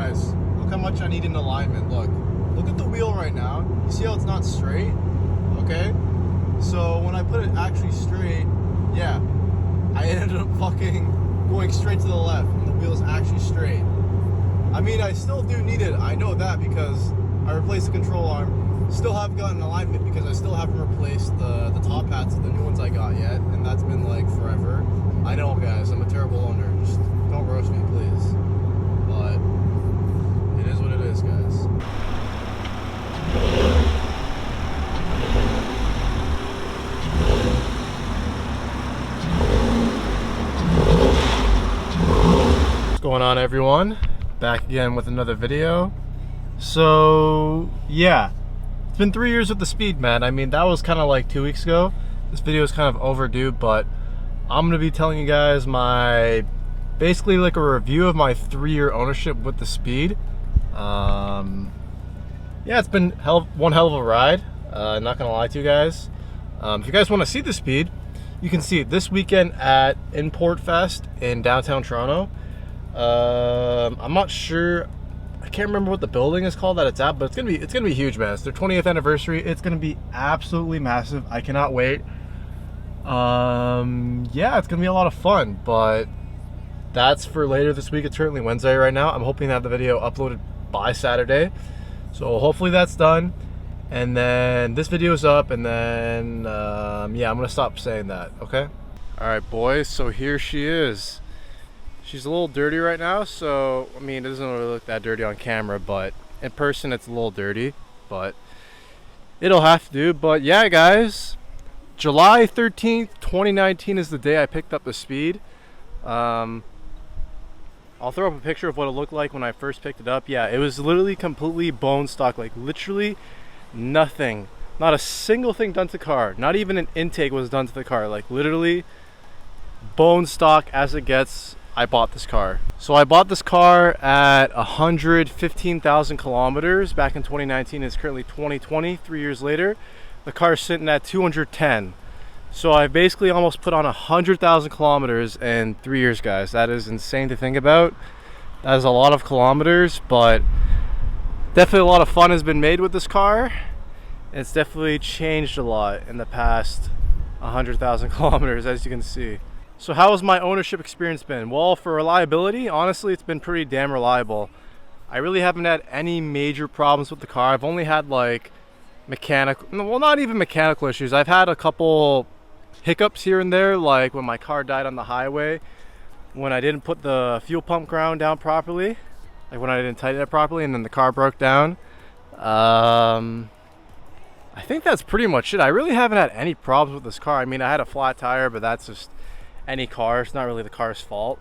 Guys, look how much I need in alignment. Look at the wheel right now. You see how it's not straight? Okay? So when I put it actually straight, yeah, I ended up fucking going straight to the left and the wheel's actually straight. I mean, I still do need it. I know that because I replaced the control arm. Still haven't gotten alignment because I still haven't replaced the top hats of the new ones I got yet, and that's been like forever. I know, guys, I'm a terrible owner. Just don't roast me, please. But it is what it is, guys. What's going on, everyone? Back again with another video. So yeah, it's been 3 years with the Speed, man. I mean, that was kind of like 2 weeks ago. This video is kind of overdue, but I'm gonna be telling you guys basically like a review of my 3-year ownership with the Speed. Yeah, it's been one hell of a ride. Not gonna lie to you guys. If you guys want to see the Speed, you can see it this weekend at Import Fest in downtown Toronto. I'm not sure. I can't remember what the building is called that it's at, but it's gonna be huge, man. It's their 20th anniversary. It's gonna be absolutely massive. I cannot wait. Yeah, it's gonna be a lot of fun, but that's for later this week. It's currently Wednesday right now. I'm hoping to have the video uploaded by Saturday, so hopefully that's done, and then this video is up, and then yeah, I'm gonna stop saying that. Okay. All right, boys, so here she is. She's a little dirty right now, so I mean, it doesn't really look that dirty on camera, but in person it's a little dirty, but it'll have to do. But yeah, guys, July 13th 2019 is the day I picked up the Speed. I'll throw up a picture of what it looked like when I first picked it up. Yeah, it was literally completely bone stock, like literally nothing, not a single thing done to the car, not even an intake was done to the car, like literally bone stock as it gets. I bought this car. So I bought this car at 115,000 kilometers back in 2019. It's currently 2020, 3 years later. The car is sitting at 210. So I basically almost put on 100,000 kilometers in 3 years, guys. That is insane to think about. That is a lot of kilometers, but definitely a lot of fun has been made with this car. It's definitely changed a lot in the past 100,000 kilometers, as you can see. So how has my ownership experience been? Well, for reliability, honestly, it's been pretty damn reliable. I really haven't had any major problems with the car. I've only had like mechanical, well, not even mechanical issues. I've had a couple hiccups here and there, like when my car died on the highway, when I didn't put the fuel pump ground down properly, like when I didn't tighten it properly, and then the car broke down. I think that's pretty much it. I really haven't had any problems with this car. I mean, I had a flat tire, but that's just any car. It's not really the car's fault.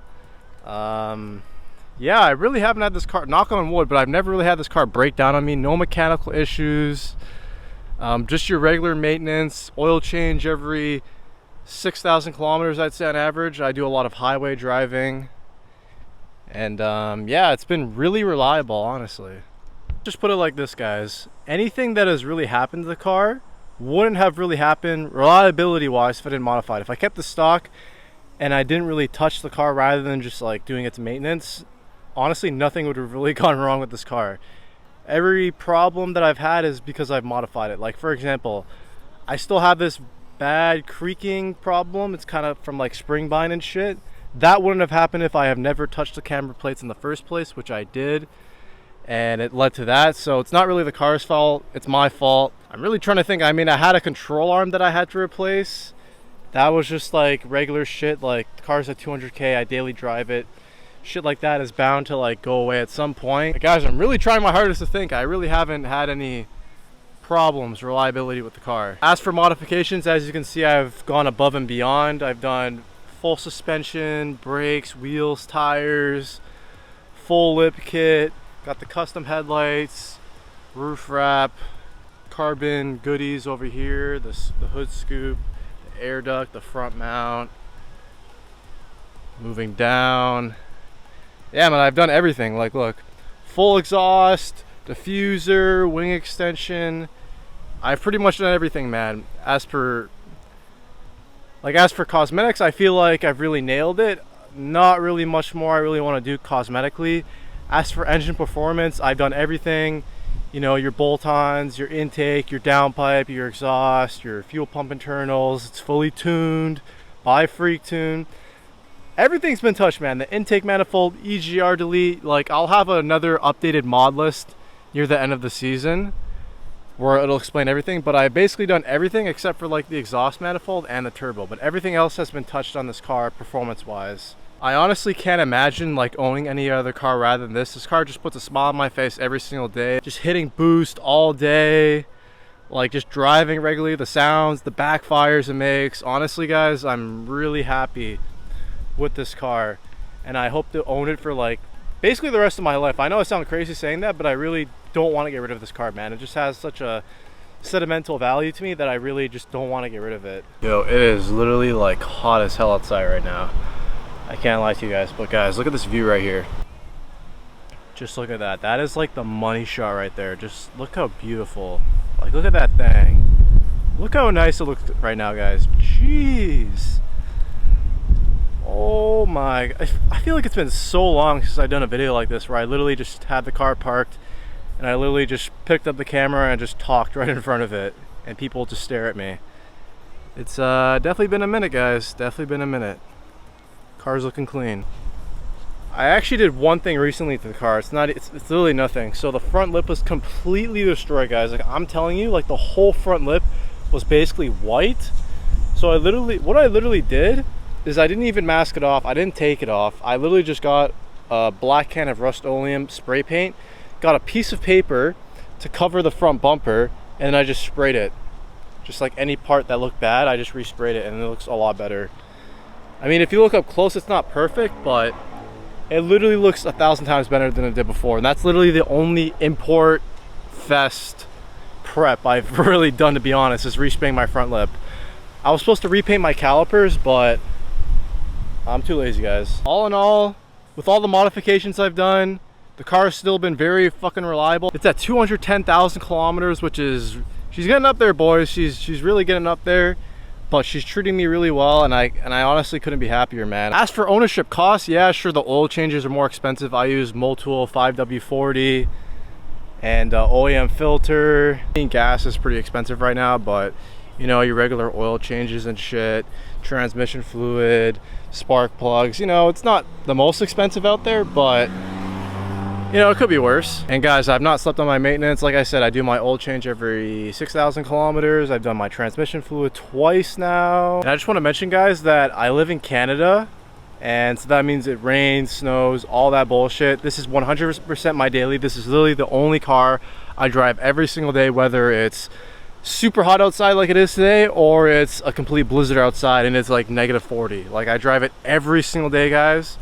Yeah, I really haven't had this car, knock on wood, but I've never really had this car break down on me. No mechanical issues. Just your regular maintenance, oil change every 6,000 kilometers, I'd say on average. I do a lot of highway driving, and yeah, it's been really reliable, honestly. Just put it like this, guys. Anything that has really happened to the car wouldn't have really happened reliability wise if I didn't modify it. If I kept the stock and I didn't really touch the car rather than just like doing its maintenance, honestly, nothing would have really gone wrong with this car. Every problem that I've had is because I've modified it. Like, for example, I still have this bad creaking problem. It's kind of from like spring bind and shit. That wouldn't have happened if I have never touched the camber plates in the first place, which I did, and it led to that. So it's not really the car's fault, it's my fault. I'm really trying to think. I mean, I had a control arm that I had to replace. That was just like regular shit, like the car's at 200K, I daily drive it. Shit like that is bound to like go away at some point. But guys, I'm really trying my hardest to think. I really haven't had any problems, reliability with the car. As for modifications, as you can see, I've gone above and beyond. I've done full suspension, brakes, wheels, tires, full lip kit, got the custom headlights, roof wrap, carbon goodies over here, the hood scoop, air duct, the front mount, moving down. Yeah, man, I've done everything. Like, look, full exhaust, diffuser, wing extension. I've pretty much done everything, man. As for cosmetics, I feel like I've really nailed it. Not really much more I really want to do cosmetically. As for engine performance, I've done everything. You know, your bolt-ons, your intake, your downpipe, your exhaust, your fuel pump internals. It's fully tuned by Freak Tune. Everything's been touched, man. The intake manifold, EGR delete. Like, I'll have another updated mod list near the end of the season where it'll explain everything, but I've basically done everything except for like the exhaust manifold and the turbo, but everything else has been touched on this car performance wise. I honestly can't imagine like owning any other car rather than this. This car just puts a smile on my face every single day. Just hitting boost all day, like just driving regularly, the sounds, the backfires it makes. Honestly guys, I'm really happy with this car and I hope to own it for like basically the rest of my life. I know I sound crazy saying that, but I really don't want to get rid of this car, man. It just has such a sentimental value to me that I really just don't want to get rid of it. Yo, it is literally like hot as hell outside right now. I can't lie to you guys, but guys, look at this view right here. Just look at that. That is like the money shot right there. Just look how beautiful. Like, look at that thing. Look how nice it looks right now, guys. Jeez. Oh my, I feel like it's been so long since I've done a video like this where I literally just had the car parked and I literally just picked up the camera and just talked right in front of it and people just stare at me. It's definitely been a minute, guys. Definitely been a minute. Car's looking clean. I actually did one thing recently to the car. It's literally nothing. So the front lip was completely destroyed, guys. Like, I'm telling you, like the whole front lip was basically white. So what I literally did is I didn't even mask it off. I didn't take it off. I literally just got a black can of Rust-Oleum spray paint, got a piece of paper to cover the front bumper, and then I just sprayed it. Just like any part that looked bad, I just resprayed it and it looks a lot better. I mean, if you look up close, it's not perfect, but it literally looks 1,000 times better than it did before. And that's literally the only import fest prep I've really done, to be honest, is respraying my front lip. I was supposed to repaint my calipers, but I'm too lazy, guys. All in all, with all the modifications I've done, the car's still been very fucking reliable. It's at 210,000 kilometers, which is, she's getting up there, boys. She's really getting up there. But she's treating me really well, and I honestly couldn't be happier, man. As for ownership costs, yeah, sure, the oil changes are more expensive. I use Motul 5W40 and OEM filter. Gas is pretty expensive right now, but you know, your regular oil changes and shit, transmission fluid, spark plugs, you know, it's not the most expensive out there, but you know, it could be worse. And guys, I've not slept on my maintenance. Like I said, I do my oil change every 6,000 kilometers. I've done my transmission fluid twice now. And I just want to mention, guys, that I live in Canada, and so that means it rains, snows, all that bullshit. This is 100% my daily. This is literally the only car I drive every single day, whether it's super hot outside like it is today or it's a complete blizzard outside and it's like -40. Like, I drive it every single day, guys.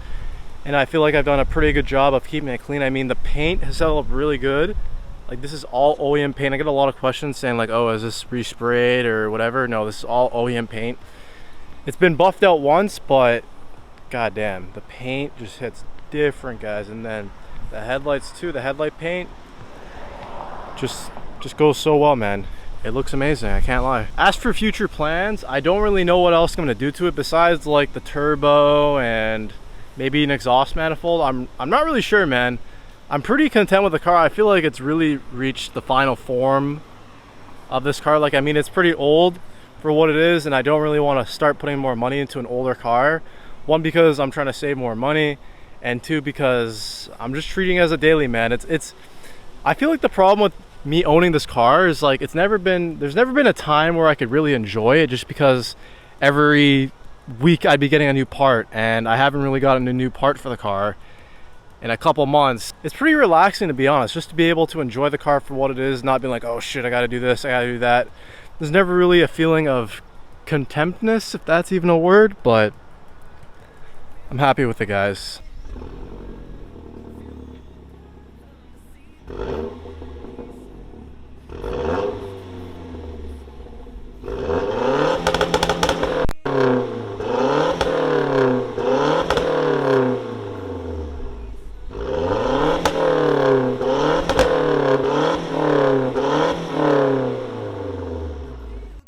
And I feel like I've done a pretty good job of keeping it clean. I mean, the paint has held up really good. Like, this is all OEM paint. I get a lot of questions saying like, oh, is this resprayed or whatever? No, this is all OEM paint. It's been buffed out once, but goddamn, the paint just hits different, guys. And then the headlights too, the headlight paint just goes so well, man. It looks amazing, I can't lie. As for future plans, I don't really know what else I'm gonna do to it besides like the turbo and maybe an exhaust manifold. I'm not really sure, man. I'm pretty content with the car. I feel like it's really reached the final form of this car. Like, I mean, it's pretty old for what it is, and I don't really want to start putting more money into an older car. One, because I'm trying to save more money, and two, because I'm just treating it as a daily, man. I feel like the problem with me owning this car is like, there's never been a time where I could really enjoy it, just because every week I'd be getting a new part, and I haven't really gotten a new part for the car in a couple months. It's pretty relaxing, to be honest, just to be able to enjoy the car for what it is, not being like, oh shit, I gotta do this, I gotta do that. There's never really a feeling of contentness, if that's even a word, but I'm happy with it, guys.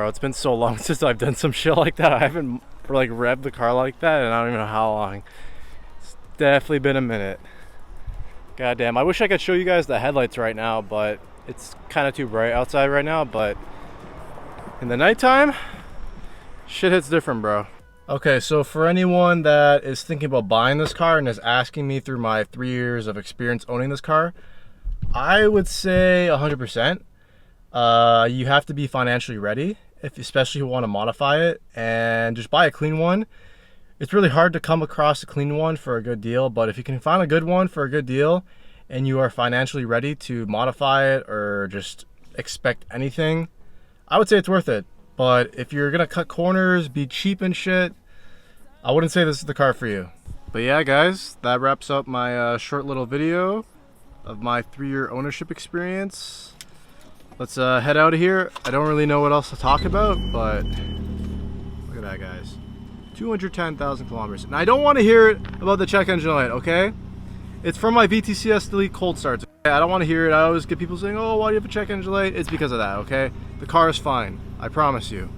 It's been so long since I've done some shit like that. I haven't like revved the car like that, and I don't even know how long. It's definitely been a minute. Goddamn, I wish I could show you guys the headlights right now, but it's kind of too bright outside right now. But in the nighttime, shit hits different, bro. Okay, so for anyone that is thinking about buying this car and is asking me through my 3 years of experience owning this car, I would say 100%. You have to be financially ready, especially if you want to modify it, and just buy a clean one. It's really hard to come across a clean one for a good deal, but if you can find a good one for a good deal and you are financially ready to modify it or just expect anything, I would say it's worth it. But if you're gonna cut corners, be cheap and shit, I wouldn't say this is the car for you. But yeah, guys, that wraps up my short little video of my 3-year ownership experience. Let's head out of here. I don't really know what else to talk about, but look at that, guys. 210,000 kilometers. And I don't want to hear it about the check engine light, okay? It's from my VTCS delete cold starts. Okay? I don't want to hear it. I always get people saying, oh, why do you have a check engine light? It's because of that, okay? The car is fine. I promise you.